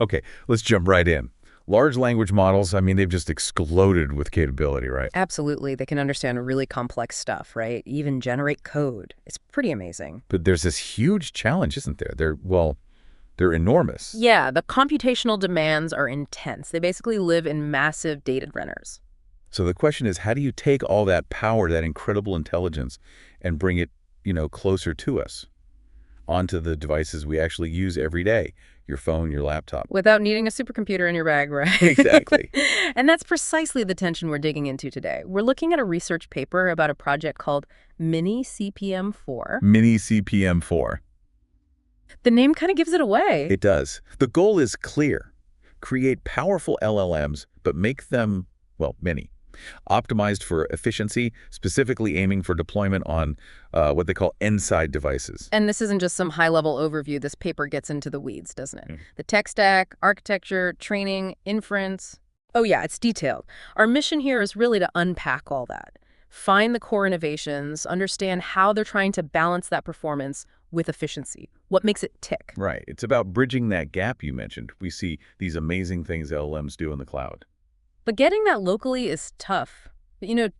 Okay, let's jump right in. Large language models, I mean, they've just exploded with capability, right? Absolutely. They can understand really complex stuff, right? Even generate code. It's pretty amazing. But there's this huge challenge, isn't there? They're enormous. Yeah, the computational demands are intense. They basically live in massive data centers. So the question is, how do you take all that power, that incredible intelligence, and bring it, closer to us, onto the devices we actually use every day? Your phone, your laptop. Without needing a supercomputer in your bag, right? Exactly. And that's precisely the tension we're digging into today. We're looking at a research paper about a project called MiniCPM4. MiniCPM4. The name kind of gives it away. It does. The goal is clear. Create powerful LLMs, but make them, many. Optimized for efficiency, specifically aiming for deployment on what they call end-side devices. And this isn't just some high-level overview. This paper gets into the weeds, doesn't it? The tech stack, architecture, training, inference. Oh yeah, it's detailed. Our mission here is really to unpack all that. Find the core innovations, understand how they're trying to balance that performance with efficiency. What makes it tick? Right. It's about bridging that gap you mentioned. We see these amazing things LLMs do in the cloud. But getting that locally is tough.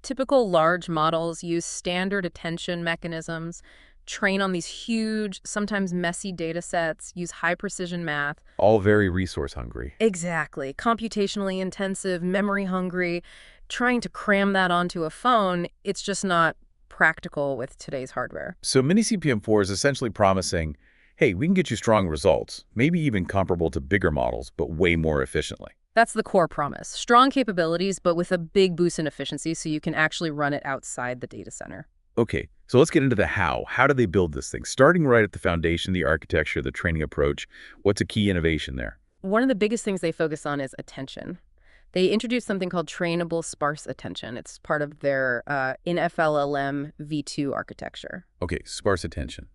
Typical large models use standard attention mechanisms, train on these huge, sometimes messy data sets, use high-precision math. All very resource hungry. Exactly. Computationally intensive, memory hungry. Trying to cram that onto a phone, it's just not practical with today's hardware. So MiniCPM4 is essentially promising, hey, we can get you strong results, maybe even comparable to bigger models, but way more efficiently. That's the core promise. Strong capabilities, but with a big boost in efficiency so you can actually run it outside the data center. Okay, so let's get into the how. How do they build this thing? Starting right at the foundation, the architecture, the training approach, what's a key innovation there? One of the biggest things they focus on is attention. They introduced something called trainable sparse attention. It's part of their NFLLM v2 architecture. Okay, sparse attention.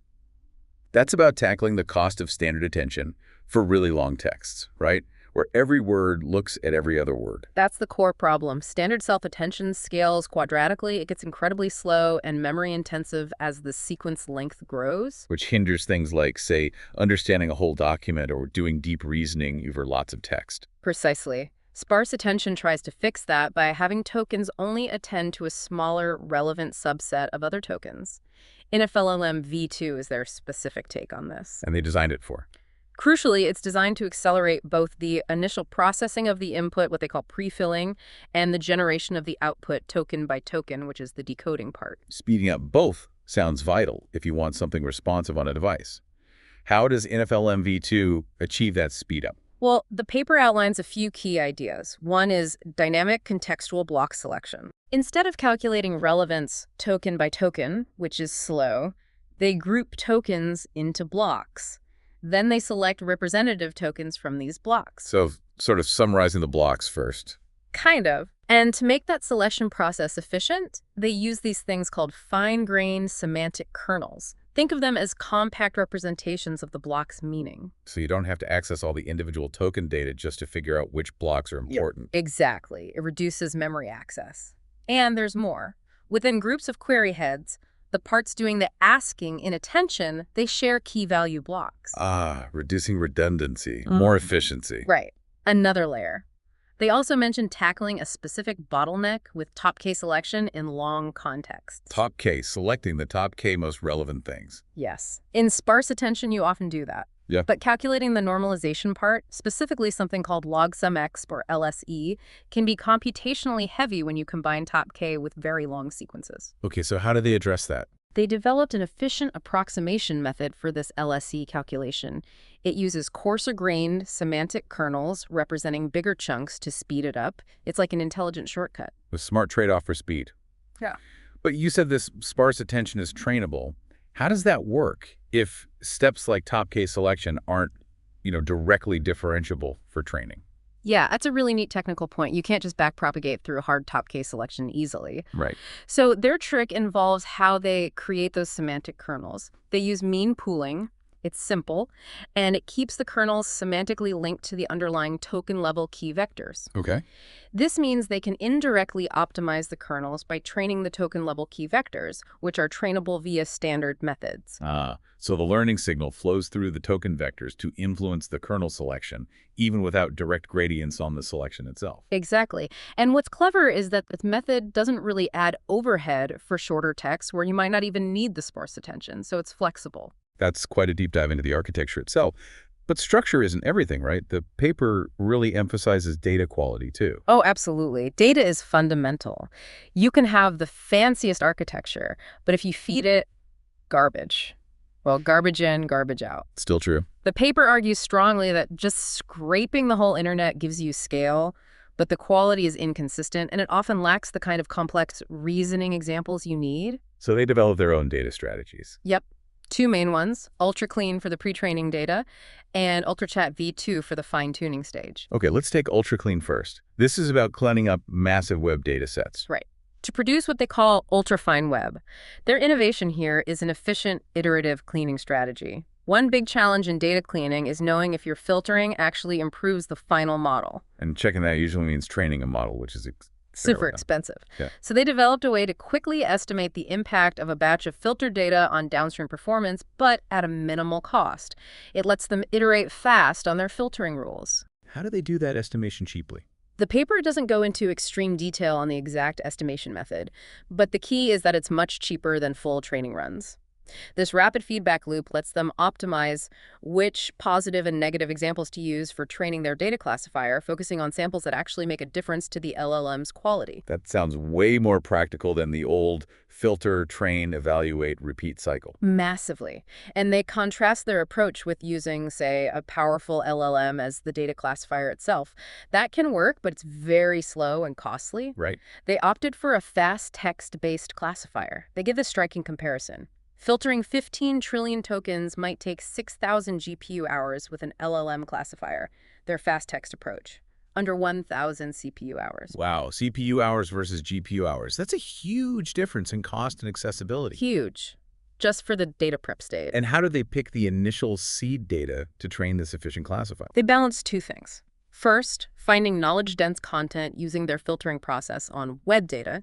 That's about tackling the cost of standard attention for really long texts, right? Where every word looks at every other word. That's the core problem. Standard self-attention scales quadratically. It gets incredibly slow and memory intensive as the sequence length grows. Which hinders things like, say, understanding a whole document or doing deep reasoning over lots of text. Precisely. Sparse attention tries to fix that by having tokens only attend to a smaller, relevant subset of other tokens. NFLLM v2 is their specific take on this. And they designed it for? Crucially, it's designed to accelerate both the initial processing of the input, what they call pre-filling, and the generation of the output token by token, which is the decoding part. Speeding up both sounds vital if you want something responsive on a device. How does NFLM v2 achieve that speed up? Well, the paper outlines a few key ideas. One is dynamic contextual block selection. Instead of calculating relevance token by token, which is slow, they group tokens into blocks. Then they select representative tokens from these blocks. So sort of summarizing the blocks first. Kind of. And to make that selection process efficient, they use these things called fine-grained semantic kernels. Think of them as compact representations of the block's meaning. So you don't have to access all the individual token data just to figure out which blocks are important. Yep. Exactly. It reduces memory access. And there's more. Within groups of query heads, the parts doing the asking in attention, they share key value blocks. Reducing redundancy, more efficiency. Right. Another layer. They also mentioned tackling a specific bottleneck with top K selection in long contexts. Top K, selecting the top K most relevant things. Yes. In sparse attention, you often do that. Yeah. But calculating the normalization part, specifically something called log sum x or LSE, can be computationally heavy when you combine top K with very long sequences. Okay, so how do they address that? They developed an efficient approximation method for this LSE calculation. It uses coarser-grained semantic kernels representing bigger chunks to speed it up. It's like an intelligent shortcut. A smart trade-off for speed. Yeah. But you said this sparse attention is trainable. How does that work if steps like top K selection aren't, directly differentiable for training? Yeah, that's a really neat technical point. You can't just backpropagate through a hard top K selection easily. Right. So their trick involves how they create those semantic kernels. They use mean pooling. It's simple, and it keeps the kernels semantically linked to the underlying token-level key vectors. Okay. This means they can indirectly optimize the kernels by training the token-level key vectors, which are trainable via standard methods. So the learning signal flows through the token vectors to influence the kernel selection, even without direct gradients on the selection itself. Exactly. And what's clever is that this method doesn't really add overhead for shorter texts where you might not even need the sparse attention, so it's flexible. That's quite a deep dive into the architecture itself. But structure isn't everything, right? The paper really emphasizes data quality, too. Oh, absolutely. Data is fundamental. You can have the fanciest architecture, but if you feed it garbage, well, garbage in, garbage out. Still true. The paper argues strongly that just scraping the whole internet gives you scale, but the quality is inconsistent, and it often lacks the kind of complex reasoning examples you need. So they develop their own data strategies. Yep. Two main ones, Ultra Clean for the pre-training data and UltraChat v2 for the fine-tuning stage. Okay, let's take Ultra Clean first. This is about cleaning up massive web data sets. Right. To produce what they call ultra-fine web. Their innovation here is an efficient, iterative cleaning strategy. One big challenge in data cleaning is knowing if your filtering actually improves the final model. And checking that usually means training a model, which is Super expensive. Yeah. So they developed a way to quickly estimate the impact of a batch of filtered data on downstream performance, but at a minimal cost. It lets them iterate fast on their filtering rules. How do they do that estimation cheaply? The paper doesn't go into extreme detail on the exact estimation method, but the key is that it's much cheaper than full training runs. This rapid feedback loop lets them optimize which positive and negative examples to use for training their data classifier, focusing on samples that actually make a difference to the LLM's quality. That sounds way more practical than the old filter, train, evaluate, repeat cycle. Massively. And they contrast their approach with using, say, a powerful LLM as the data classifier itself. That can work, but it's very slow and costly. Right. They opted for a fast text-based classifier. They give this striking comparison. Filtering 15 trillion tokens might take 6,000 GPU hours with an LLM classifier, their fast text approach, under 1,000 CPU hours. Wow, CPU hours versus GPU hours. That's a huge difference in cost and accessibility. Huge, just for the data prep stage. And how do they pick the initial seed data to train this efficient classifier? They balance two things. First, finding knowledge-dense content using their filtering process on web data.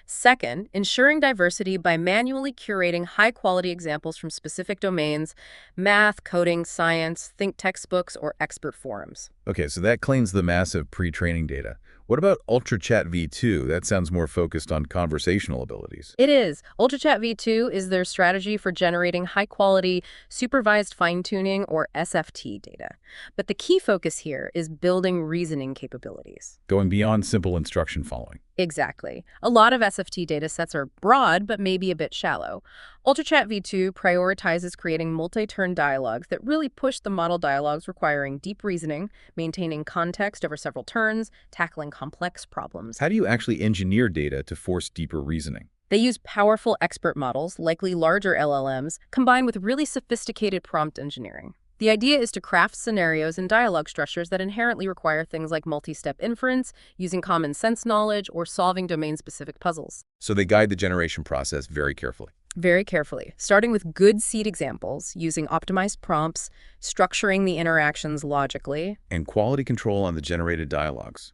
Second, ensuring diversity by manually curating high-quality examples from specific domains, math, coding, science, think textbooks, or expert forums. Okay, so that cleans the massive pre-training data. What about UltraChat v2? That sounds more focused on conversational abilities. It is. UltraChat v2 is their strategy for generating high-quality, supervised fine-tuning, or SFT data. But the key focus here is building reasoning capabilities. Going beyond simple instruction following. Exactly. A lot of SFT datasets are broad, but maybe a bit shallow. UltraChat v2 prioritizes creating multi-turn dialogues that really push the model dialogues requiring deep reasoning, maintaining context over several turns, tackling complex problems. How do you actually engineer data to force deeper reasoning? They use powerful expert models, likely larger LLMs, combined with really sophisticated prompt engineering. The idea is to craft scenarios and dialogue structures that inherently require things like multi-step inference, using common sense knowledge, or solving domain-specific puzzles. So they guide the generation process very carefully. Very carefully, starting with good seed examples, using optimized prompts, structuring the interactions logically. And quality control on the generated dialogues.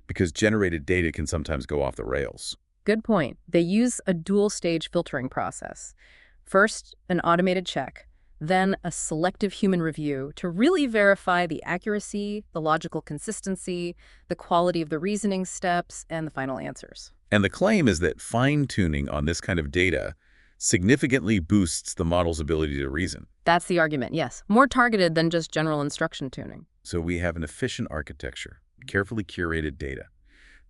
Because generated data can sometimes go off the rails. Good point. They use a dual-stage filtering process. First, an automated check. Then a selective human review to really verify the accuracy, the logical consistency, the quality of the reasoning steps, and the final answers. And the claim is that fine-tuning on this kind of data significantly boosts the model's ability to reason. That's the argument, yes. More targeted than just general instruction tuning. So we have an efficient architecture, carefully curated data.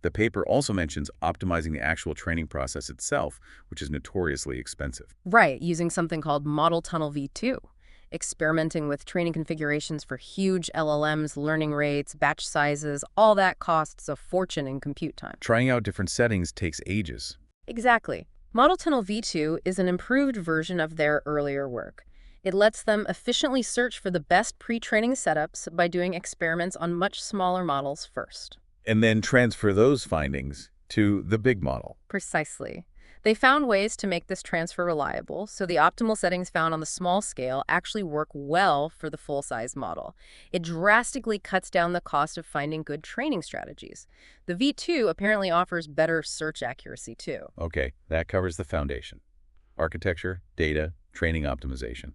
The paper also mentions optimizing the actual training process itself, which is notoriously expensive. Right, using something called Model Tunnel v2. Experimenting with training configurations for huge LLMs, learning rates, batch sizes, all that costs a fortune in compute time. Trying out different settings takes ages. Exactly. Model Tunnel v2 is an improved version of their earlier work. It lets them efficiently search for the best pre-training setups by doing experiments on much smaller models first. And then transfer those findings to the big model. Precisely. They found ways to make this transfer reliable, so the optimal settings found on the small scale actually work well for the full-size model. It drastically cuts down the cost of finding good training strategies. The V2 apparently offers better search accuracy, too. Okay, that covers the foundation. Architecture, data, training optimization.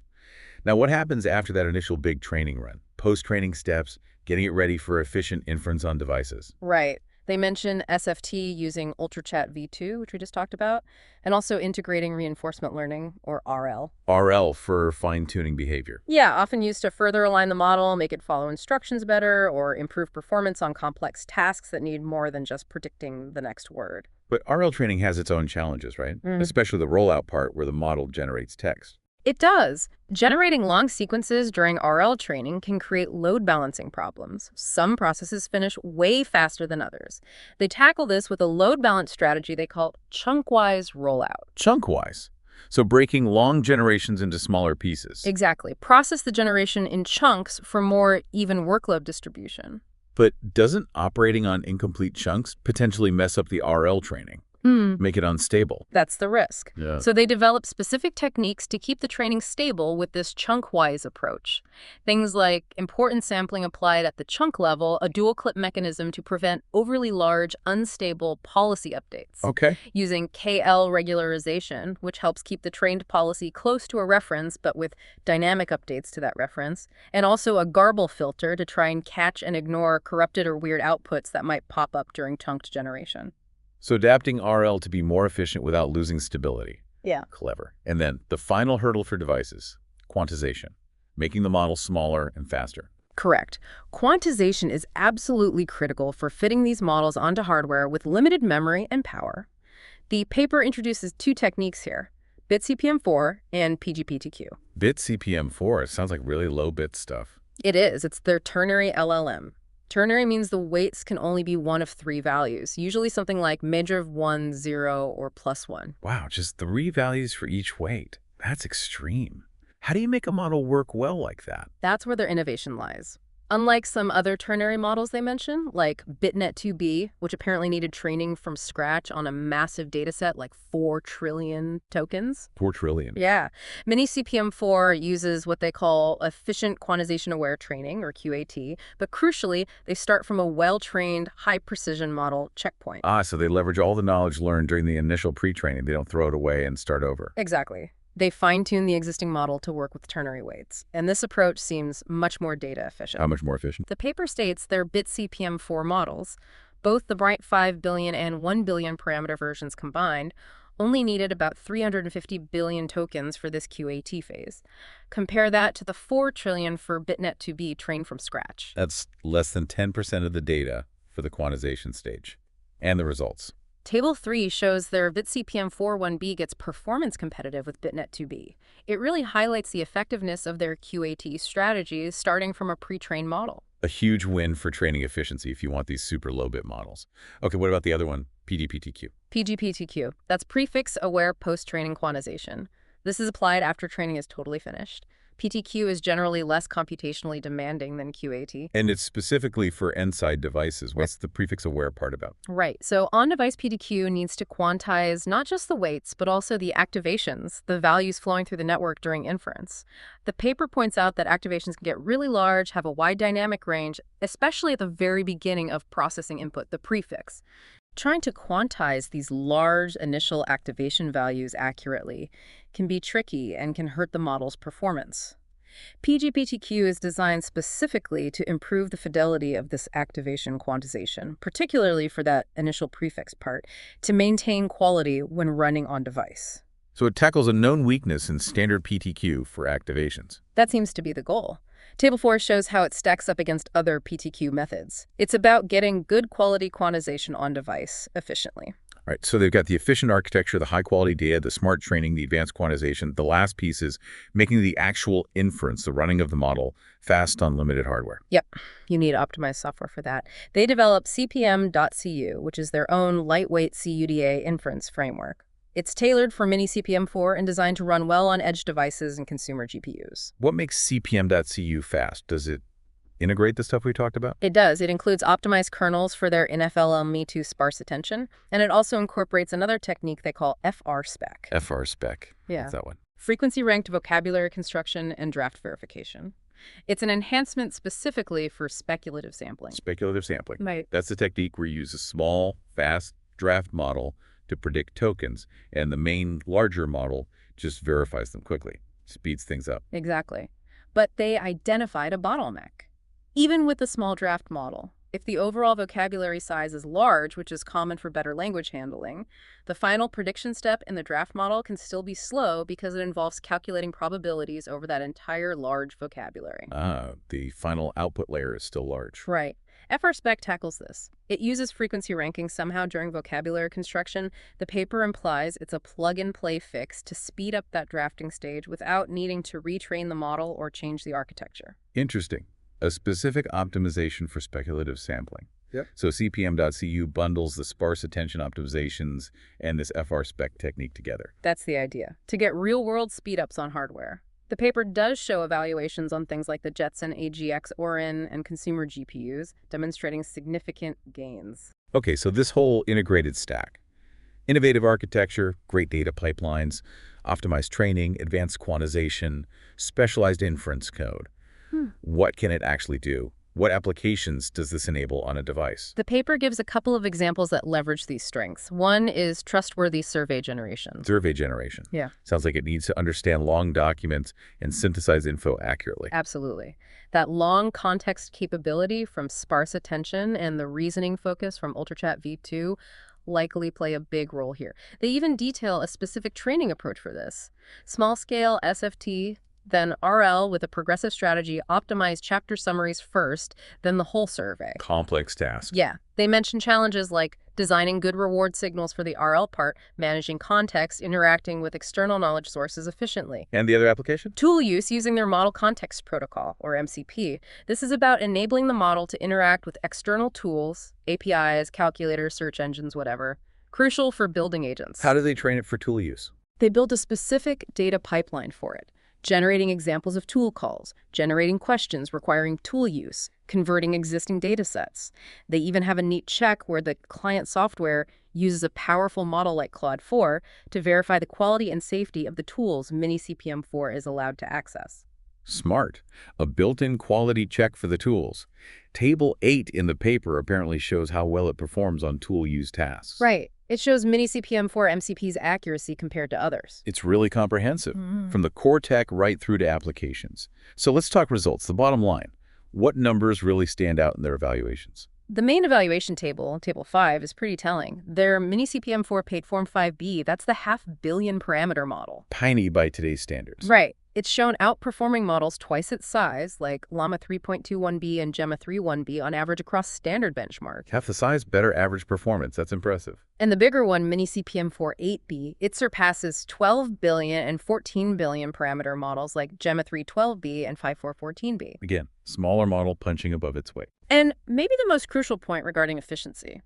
Now, what happens after that initial big training run? Post-training steps, getting it ready for efficient inference on devices. Right. They mention SFT using UltraChat v2, which we just talked about, and also integrating reinforcement learning, or RL. RL for fine-tuning behavior. Yeah, often used to further align the model, make it follow instructions better, or improve performance on complex tasks that need more than just predicting the next word. But RL training has its own challenges, right? Especially the rollout part where the model generates text. It does. Generating long sequences during RL training can create load balancing problems. Some processes finish way faster than others. They tackle this with a load balance strategy they call chunkwise rollout. Chunkwise. So breaking long generations into smaller pieces. Exactly. Process the generation in chunks for more even workload distribution. But doesn't operating on incomplete chunks potentially mess up the RL training? Make it unstable? That's the risk. Yeah. So they develop specific techniques to keep the training stable with this chunk-wise approach. Things like important sampling applied at the chunk level, a dual-clip mechanism to prevent overly large, unstable policy updates. Okay. Using KL regularization, which helps keep the trained policy close to a reference, but with dynamic updates to that reference. And also a garble filter to try and catch and ignore corrupted or weird outputs that might pop up during chunked generation. So adapting RL to be more efficient without losing stability. Yeah. Clever. And then the final hurdle for devices, quantization, making the model smaller and faster. Correct. Quantization is absolutely critical for fitting these models onto hardware with limited memory and power. The paper introduces two techniques here, BitCPM4 and PGPTQ. BitCPM4 sounds like really low bit stuff. It is. It's their ternary LLM. Ternary means the weights can only be one of three values, usually something like major of 1, 0, or +1. Wow, just 3 values for each weight. That's extreme. How do you make a model work well like that? That's where their innovation lies. Unlike some other ternary models they mention, like BitNet2B, which apparently needed training from scratch on a massive dataset like 4 trillion tokens. 4 trillion. Yeah. MiniCPM4 uses what they call efficient quantization-aware training, or QAT, but crucially, they start from a well-trained, high-precision model checkpoint. So they leverage all the knowledge learned during the initial pre-training. They don't throw it away and start over. Exactly. They fine-tune the existing model to work with ternary weights, and this approach seems much more data efficient. How much more efficient? The paper states their BitCPM4 models, both the bright 5 billion and 1 billion parameter versions combined, only needed about 350 billion tokens for this QAT phase. Compare that to the 4 trillion for BitNet2B trained from scratch. That's less than 10% of the data for the quantization stage. And the results. Table 3 shows their BitCPM4 1B gets performance competitive with BitNet2B. It really highlights the effectiveness of their QAT strategies starting from a pre-trained model. A huge win for training efficiency if you want these super low-bit models. Okay, what about the other one, PGPTQ? PGPTQ. That's prefix-aware post-training quantization. This is applied after training is totally finished. PTQ is generally less computationally demanding than QAT. And it's specifically for end-side devices. What's the prefix-aware part about? Right. So on-device PTQ needs to quantize not just the weights, but also the activations, the values flowing through the network during inference. The paper points out that activations can get really large, have a wide dynamic range, especially at the very beginning of processing input, the prefix. Trying to quantize these large initial activation values accurately can be tricky and can hurt the model's performance. PGPTQ is designed specifically to improve the fidelity of this activation quantization, particularly for that initial prefix part, to maintain quality when running on device. So it tackles a known weakness in standard PTQ for activations. That seems to be the goal. Table 4 shows how it stacks up against other PTQ methods. It's about getting good quality quantization on device efficiently. All right, so they've got the efficient architecture, the high-quality data, the smart training, the advanced quantization. The last piece is making the actual inference, the running of the model, fast on limited hardware. Yep, you need optimized software for that. They develop CPM.cu, which is their own lightweight CUDA inference framework. It's tailored for MiniCPM4 and designed to run well on edge devices and consumer GPUs. What makes CPM.cu fast? Does it integrate the stuff we talked about? It does. It includes optimized kernels for their NFLM-Me2 sparse attention, and it also incorporates another technique they call FR spec. FR spec. Yeah. What's that one? Frequency ranked vocabulary construction and draft verification. It's an enhancement specifically for speculative sampling. Speculative sampling. Right. That's the technique where you use a small, fast draft model to predict tokens, and the main, larger model just verifies them quickly, speeds things up. Exactly. But they identified a bottleneck. Even with the small draft model, if the overall vocabulary size is large, which is common for better language handling, the final prediction step in the draft model can still be slow because it involves calculating probabilities over that entire large vocabulary. The final output layer is still large. Right. FRSpec tackles this. It uses frequency ranking somehow during vocabulary construction. The paper implies it's a plug-and-play fix to speed up that drafting stage without needing to retrain the model or change the architecture. Interesting. A specific optimization for speculative sampling. Yep. So CPM.cu bundles the sparse attention optimizations and this FR spec technique together. That's the idea, to get real-world speedups on hardware. The paper does show evaluations on things like the Jetson AGX Orin and consumer GPUs, demonstrating significant gains. Okay, so this whole integrated stack. Innovative architecture, great data pipelines, optimized training, advanced quantization, specialized inference code. What can it actually do? What applications does this enable on a device? The paper gives a couple of examples that leverage these strengths. One is trustworthy survey generation. Survey generation. Yeah. Sounds like it needs to understand long documents and synthesize info accurately. Absolutely. That long context capability from sparse attention and the reasoning focus from UltraChat v2 likely play a big role here. They even detail a specific training approach for this. Small-scale SFT, then RL with a progressive strategy, optimize chapter summaries first, then the whole survey. Complex task. Yeah. They mention challenges like designing good reward signals for the RL part, managing context, interacting with external knowledge sources efficiently. And the other application? Tool use using their Model Context Protocol, or MCP. This is about enabling the model to interact with external tools, APIs, calculators, search engines, whatever. Crucial for building agents. How do they train it for tool use? They build a specific data pipeline for it, generating examples of tool calls, generating questions requiring tool use, converting existing data sets. They even have a neat check where the client software uses a powerful model like Claude 4 to verify the quality and safety of the tools MiniCPM4 is allowed to access. Smart. A built-in quality check for the tools. Table 8 in the paper apparently shows how well it performs on tool use tasks. Right. It shows MiniCPM4 MCP's accuracy compared to others. It's really comprehensive, from the core tech right through to applications. So let's talk results. The bottom line. What numbers really stand out in their evaluations? The main evaluation table, Table 5, is pretty telling. Their MiniCPM4 paid Form 5B, that's the 500 million parameter model. Tiny by today's standards. Right. It's shown outperforming models twice its size, like Llama 3.21b and Gemma 3.1b on average across standard benchmark. Half the size, better average performance. That's impressive. And the bigger one, MiniCPM4 8b, it surpasses 12 billion and 14 billion parameter models like Gemma 3.12b and 5.4.14b. Again, smaller model punching above its weight. And maybe the most crucial point regarding efficiency.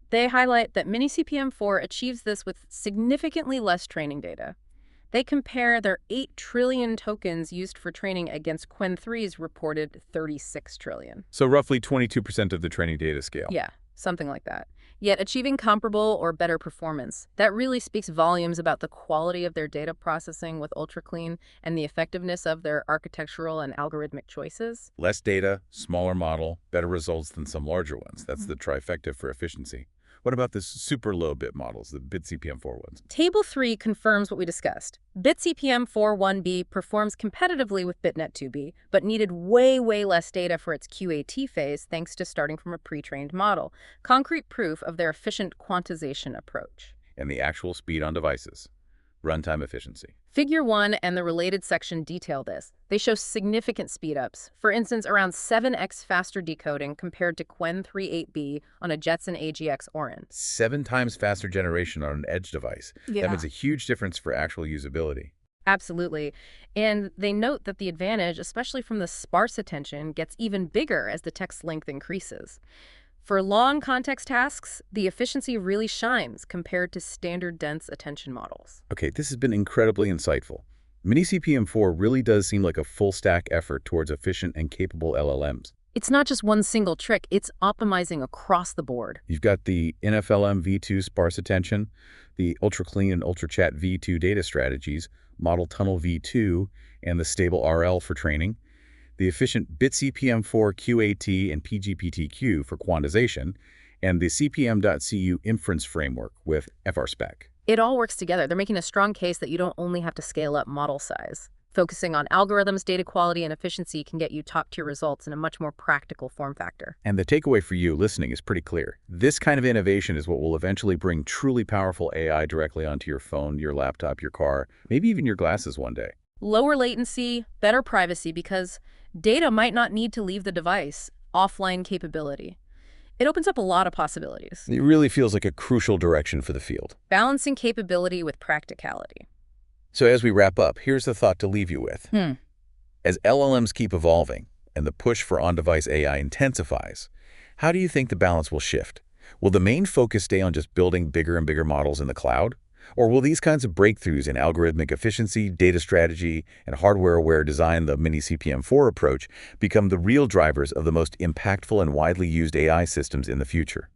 They highlight that MiniCPM4 achieves this with significantly less training data. They compare their 8 trillion tokens used for training against Qwen 3's reported 36 trillion. So roughly 22% of the training data scale. Yeah, something like that. Yet achieving comparable or better performance, that really speaks volumes about the quality of their data processing with UltraClean and the effectiveness of their architectural and algorithmic choices. Less data, smaller model, better results than some larger ones. That's the trifecta for efficiency. What about the super low bit models, the BitCPM4 ones? Table 3 confirms what we discussed. BitCPM4 1B performs competitively with BitNet 2B, but needed way less data for its QAT phase thanks to starting from a pre-trained model. Concrete proof of their efficient quantization approach. And the actual speed on devices. Runtime efficiency. Figure 1 and the related section detail this. They show significant speedups. For instance, around 7x faster decoding compared to Qwen 3.8b on a Jetson AGX Orin. 7 times faster generation on an edge device. Yeah. That means a huge difference for actual usability. Absolutely. And they note that the advantage, especially from the sparse attention, gets even bigger as the text length increases. For long context tasks, the efficiency really shines compared to standard dense attention models. Okay, this has been incredibly insightful. MiniCPM4 really does seem like a full-stack effort towards efficient and capable LLMs. It's not just one single trick, it's optimizing across the board. You've got the NFLM v2 sparse attention, the ultra clean and ultra chat v2 data strategies, model tunnel v2, and the stable RL for training, the efficient BitCPM4 QAT and PGPTQ for quantization, and the CPM.cu inference framework with FRSpec. It all works together. They're making a strong case that you don't only have to scale up model size. Focusing on algorithms, data quality, and efficiency can get you top-tier results in a much more practical form factor. And the takeaway for you listening is pretty clear. This kind of innovation is what will eventually bring truly powerful AI directly onto your phone, your laptop, your car, maybe even your glasses one day. Lower latency, better privacy, because data might not need to leave the device. Offline capability. It opens up a lot of possibilities. It really feels like a crucial direction for the field. Balancing capability with practicality. So as we wrap up, here's the thought to leave you with. As LLMs keep evolving and the push for on-device AI intensifies, how do you think the balance will shift? Will the main focus stay on just building bigger and bigger models in the cloud? Or will these kinds of breakthroughs in algorithmic efficiency, data strategy, and hardware-aware design, the MiniCPM4 approach, become the real drivers of the most impactful and widely used AI systems in the future?